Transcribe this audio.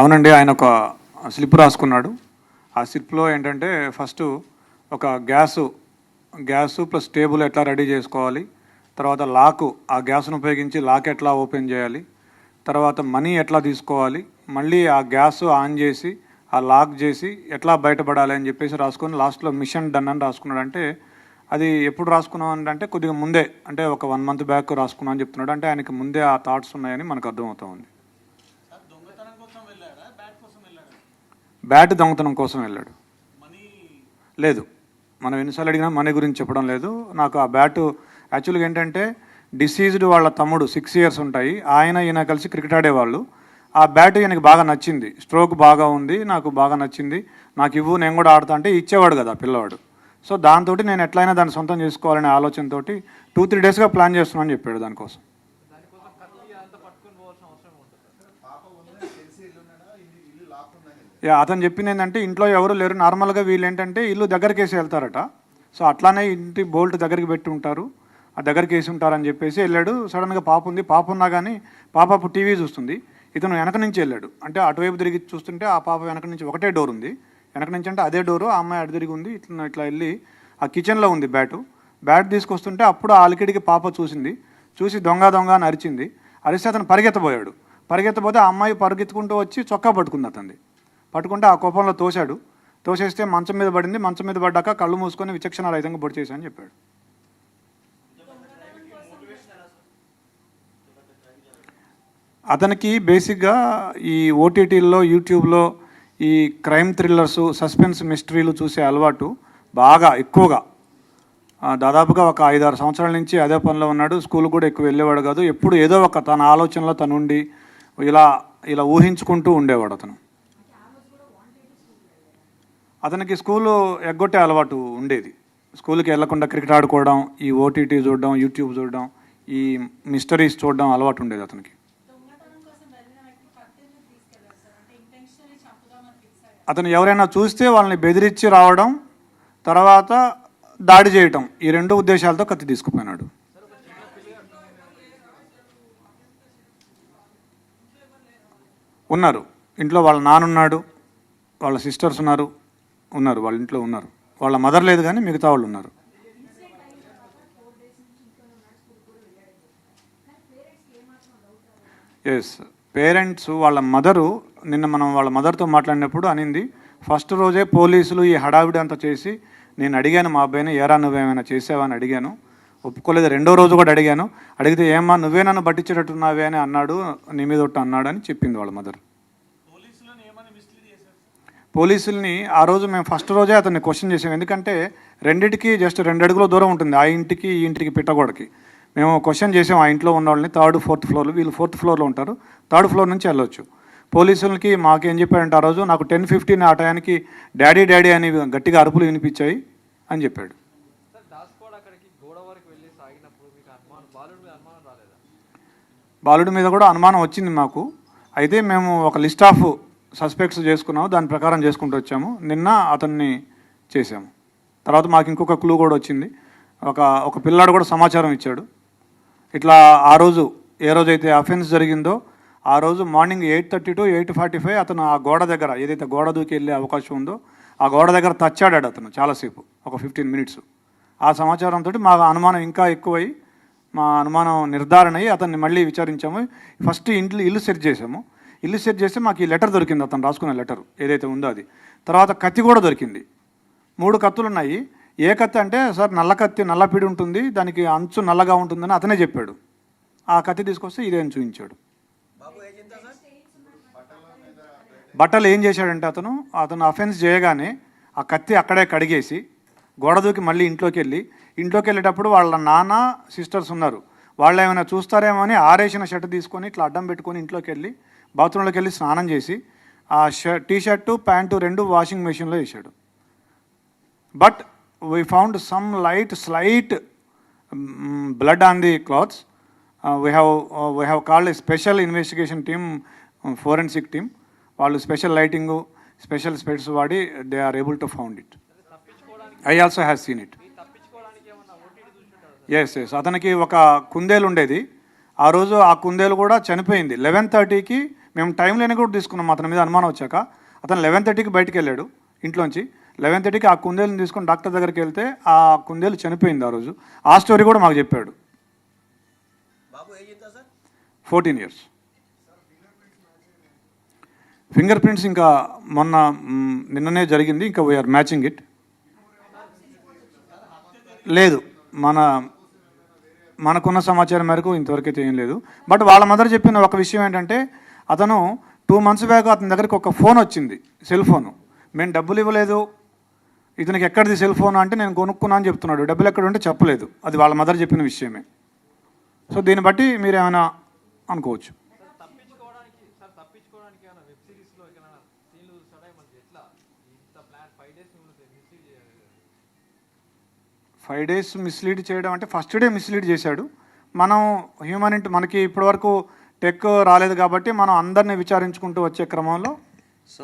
అవునండి, ఆయన ఒక స్లిప్ రాసుకున్నాడు. ఆ స్లిప్లో ఏంటంటే ఫస్ట్ ఒక గ్యాసు ప్లస్ టేబుల్ ఎట్లా రెడీ చేసుకోవాలి, తర్వాత లాకు ఆ గ్యాస్ను ఉపయోగించి లాక్ ఎట్లా ఓపెన్ చేయాలి, తర్వాత మనీ ఎట్లా తీసుకోవాలి, మళ్ళీ ఆ గ్యాస్ ఆన్ చేసి ఆ లాక్ చేసి ఎట్లా బయటపడాలి అని చెప్పేసి రాసుకొని లాస్ట్లో మిషన్ డన్ అని రాసుకున్నాడు. అంటే అది ఎప్పుడు రాసుకున్నాం అంటే కొద్దిగా ముందే, అంటే ఒక 1 month బ్యాక్ రాసుకున్నాం అని చెప్తున్నాడు. అంటే ఆయనకి ముందే ఆ థాట్స్ ఉన్నాయని మనకు అర్థమవుతా ఉంది. బ్యాట్ దొంగతనం కోసం వెళ్ళాడు. లేదు, మనం ఎన్నిసార్లు అడిగినా మనీ గురించి చెప్పడం లేదు. నాకు ఆ బ్యాటు యాక్చువల్గా ఏంటంటే డిసీజ్డ్ వాళ్ళ తమ్ముడు 6 years ఉంటాయి, ఈయన కలిసి క్రికెట్ ఆడేవాళ్ళు. ఆ బ్యాట్ ఈయనకి బాగా నచ్చింది, స్ట్రోక్ బాగా ఉంది, నాకు బాగా నచ్చింది, నాకు ఇవ్వు నేను కూడా ఆడతా అంటే ఇచ్చేవాడు కదా పిల్లవాడు. సో దాంతో నేను ఎట్లయినా దాన్ని సొంతం చేసుకోవాలనే ఆలోచనతో 2-3 daysగా ప్లాన్ చేస్తున్నాను అని చెప్పాడు దానికోసం. అతను చెప్పింది ఏంటంటే ఇంట్లో ఎవరు లేరు, నార్మల్గా వీళ్ళు ఏంటంటే ఇల్లు దగ్గరికి వేసి వెళ్తారట. సో అట్లానే ఇంటి బోల్ట్ దగ్గరికి పెట్టి ఉంటారు, ఆ దగ్గరికి వేసి ఉంటారని చెప్పేసి వెళ్ళాడు. సడన్గా పాప ఉంది, పాప ఉన్నా కానీ పాప అప్పుడు టీవీ చూస్తుంది, ఇతను వెనక నుంచి వెళ్ళాడు. అంటే అటువైపు తిరిగి చూస్తుంటే ఆ పాప వెనక నుంచి ఒకటే డోర్ ఉంది, వెనక నుంచి అంటే అదే డోరు, ఆ అమ్మాయి అటు తిరిగి ఉంది. ఇట్లా వెళ్ళి ఆ కిచెన్లో ఉంది బ్యాట్ తీసుకొస్తుంటే అప్పుడు ఆ అలికిడికి పాప చూసి దొంగ అని అరిచింది. అరిస్తే అతను పరిగెత్తబోతే ఆ అమ్మాయి పరిగెత్తుకుంటూ వచ్చి చొక్కా పట్టుకుంది, అతన్ని పట్టుకుంటే ఆ కోపంలో తోసేస్తే మంచం మీద పడింది. మంచం మీద పడ్డాక కళ్ళు మూసుకొని విచక్షణ రహితంగా పొడి చేశానని చెప్పాడు. అతనికి బేసిక్గా ఈ ఓటీటీల్లో యూట్యూబ్లో ఈ క్రైమ్ థ్రిల్లర్స్, సస్పెన్స్ మిస్టరీలు చూసే అలవాటు బాగా ఎక్కువగా, దాదాపుగా ఒక 5-6 సంవత్సరాల నుంచి అదే పనిలో ఉన్నాడు. స్కూల్ కూడా ఎక్కువ వెళ్ళేవాడు కాదు, ఎప్పుడు ఏదో ఒక తన ఆలోచనలో తను ఉండి ఇలా ఊహించుకుంటూ ఉండేవాడు. అతనికి స్కూలు ఎగ్గొట్టే అలవాటు ఉండేది. స్కూల్కి వెళ్లకుండా క్రికెట్ ఆడుకోవడం, ఈ ఓటీటీ చూడడం, యూట్యూబ్ చూడడం, ఈ మిస్టరీస్ చూడడం అలవాటు ఉండేది అతనికి. అతను ఎవరైనా చూస్తే వాళ్ళని బెదిరించి రావడం, తర్వాత దాడి చేయటం, ఈ 2 ఉద్దేశాలతో కత్తి తీసుకుపోయినాడు. ఉన్నారు ఇంట్లో, వాళ్ళ నాన్నున్నాడు, వాళ్ళ సిస్టర్స్ ఉన్నారు, వాళ్ళ ఇంట్లో ఉన్నారు. వాళ్ళ మదర్ లేదు కానీ మిగతా వాళ్ళు ఉన్నారు. ఎస్, పేరెంట్స్ వాళ్ళ మదరు నిన్న మనం వాళ్ళ మదర్తో మాట్లాడినప్పుడు అనింది, ఫస్ట్ రోజే పోలీసులు ఈ హడావిడి అంతా చేసి నేను అడిగాను మా అబ్బాయిని, ఏరా నువ్వేమైనా చేసావా అని అడిగాను, ఒప్పుకోలేదు. 2వ రోజు కూడా అడిగితే ఏమ్మా నువ్వే నన్ను పట్టించేటట్టున్నావే అని అన్నాడు, నీ మీద ఒట్టు అన్నాడు అని చెప్పింది వాళ్ళ మదర్. పోలీసుల్ని ఆ రోజు మేము ఫస్ట్ రోజే అతన్ని క్వశ్చన్ చేసాం, ఎందుకంటే రెండింటికి జస్ట్ 2 అడుగుల దూరం ఉంటుంది, ఆ ఇంటికి ఈ ఇంటికి పిట్టగోడకి. మేము క్వశ్చన్ చేసాం ఆ ఇంట్లో ఉన్న వాళ్ళని, 3rd 4th ఫ్లోర్లు, వీళ్ళు 4th ఫ్లోర్లో ఉంటారు, 3rd ఫ్లోర్ నుంచి వెళ్ళొచ్చు. పోలీసులకి మాకేం చెప్పాడంటే ఆ రోజు నాకు 10:15 ఆ టయానికి డాడీ అని గట్టిగా అరుపులు వినిపించాయి అని చెప్పాడు. బాలుడి మీద కూడా అనుమానం వచ్చింది మాకు. అయితే మేము ఒక లిస్ట్ ఆఫ్ సస్పెక్ట్స్ చేసుకున్నాము, దాని ప్రకారం చేసుకుంటూ వచ్చాము. నిన్న అతన్ని చేసాము. తర్వాత మాకు ఇంకొక క్లూ కూడా వచ్చింది, ఒక పిల్లాడు కూడా సమాచారం ఇచ్చాడు. ఇట్లా ఆ రోజు ఏ రోజైతే అఫెన్స్ జరిగిందో ఆ రోజు మార్నింగ్ 8:30 to 8:45 అతను ఆ గోడ దగ్గర, ఏదైతే గోడ దూకి వెళ్ళే అవకాశం ఉందో ఆ గోడ దగ్గర తచ్చాడాడు అతను చాలాసేపు, ఒక 15 minutes. ఆ సమాచారంతో మా అనుమానం ఇంకా ఎక్కువై, మా అనుమానం నిర్ధారణ అయ్యి అతన్ని మళ్ళీ విచారించాము. ఫస్ట్ ఇల్లు సెర్చ్ చేసాము. ఇల్లు సెర్చ్ చేస్తే మాకు ఈ లెటర్ దొరికింది, అతను రాసుకున్న లెటర్ ఏదైతే ఉందో అది. తర్వాత కత్తి కూడా దొరికింది, 3 కత్తులు ఉన్నాయి. ఏ కత్తి అంటే సార్ నల్ల కత్తి, నల్లపిడి ఉంటుంది, దానికి అంచు నల్లగా ఉంటుందని అతనే చెప్పాడు. ఆ కత్తి తీసుకొస్తే ఇదే అని చూపించాడు. బట్టలు ఏం చేశాడంటే అతను అఫెన్స్ చేయగానే ఆ కత్తి అక్కడే కడిగేసి గోడ దూకి మళ్ళీ ఇంట్లోకి వెళ్ళేటప్పుడు వాళ్ళ నాన్న సిస్టర్స్ ఉన్నారు, వాళ్ళు ఏమైనా చూస్తారేమో అని ఆరేసిన షర్ట్ తీసుకొని ఇట్లా అడ్డం పెట్టుకొని ఇంట్లోకి వెళ్ళి బాత్రూంలోకి వెళ్ళి స్నానం చేసి ఆ టీషర్టు ప్యాంటు 2 వాషింగ్ మెషిన్లో వేసాడు. But we found some slight blood on the clothes. We have called a special investigation team, forensic team. వాళ్ళు స్పెషల్ లైటింగు, స్పెషల్ స్పెట్స్ వాడి they are able to found it. I also have seen it. Yes, అతనికి ఒక కుందేలు ఉండేది. ఆ రోజు ఆ కుందేలు కూడా చనిపోయింది. 11:30కి మేము టైం లేని కూడా తీసుకున్నాం. అతని మీద అనుమానం వచ్చాక అతను 11:30కి బయటికి వెళ్ళాడు ఇంట్లోంచి. 11:30కి ఆ కుందేలుని తీసుకొని డాక్టర్ దగ్గరికి వెళ్తే ఆ కుందేలు చనిపోయింది ఆ రోజు. ఆ స్టోరీ కూడా మాకు చెప్పాడు. 14 years. ఫింగర్ ప్రింట్స్ ఇంకా నిన్ననే జరిగింది. ఇంకా వీఆర్ మ్యాచింగ్ ఇట్. లేదు, మనకున్న సమాచారం మేరకు ఇంతవరకు అయితే ఏం లేదు. బట్ వాళ్ళ మదర్ చెప్పిన ఒక విషయం ఏంటంటే, అతను 2 months బ్యాక్ అతని దగ్గరికి ఒక ఫోన్ వచ్చింది, సెల్ ఫోను. మేము డబ్బులు ఇవ్వలేదు, ఇతనికి ఎక్కడిది సెల్ ఫోన్ అంటే నేను కొనుక్కున్నా అని చెప్తున్నాడు. డబ్బులు ఎక్కడ ఉంటే చెప్పలేదు. అది వాళ్ళ మదర్ చెప్పిన విషయమే. సో దీన్ని బట్టి మీరు ఏమైనా అనుకోవచ్చు. 5 days మిస్లీడ్ చేయడం అంటే ఫస్ట్ డే మిస్లీడ్ చేశాడు. మనం మనకి ఇప్పటివరకు టెక్ రాలేదు కాబట్టి మనం అందరినీ విచారించుకుంటూ వచ్చే క్రమంలో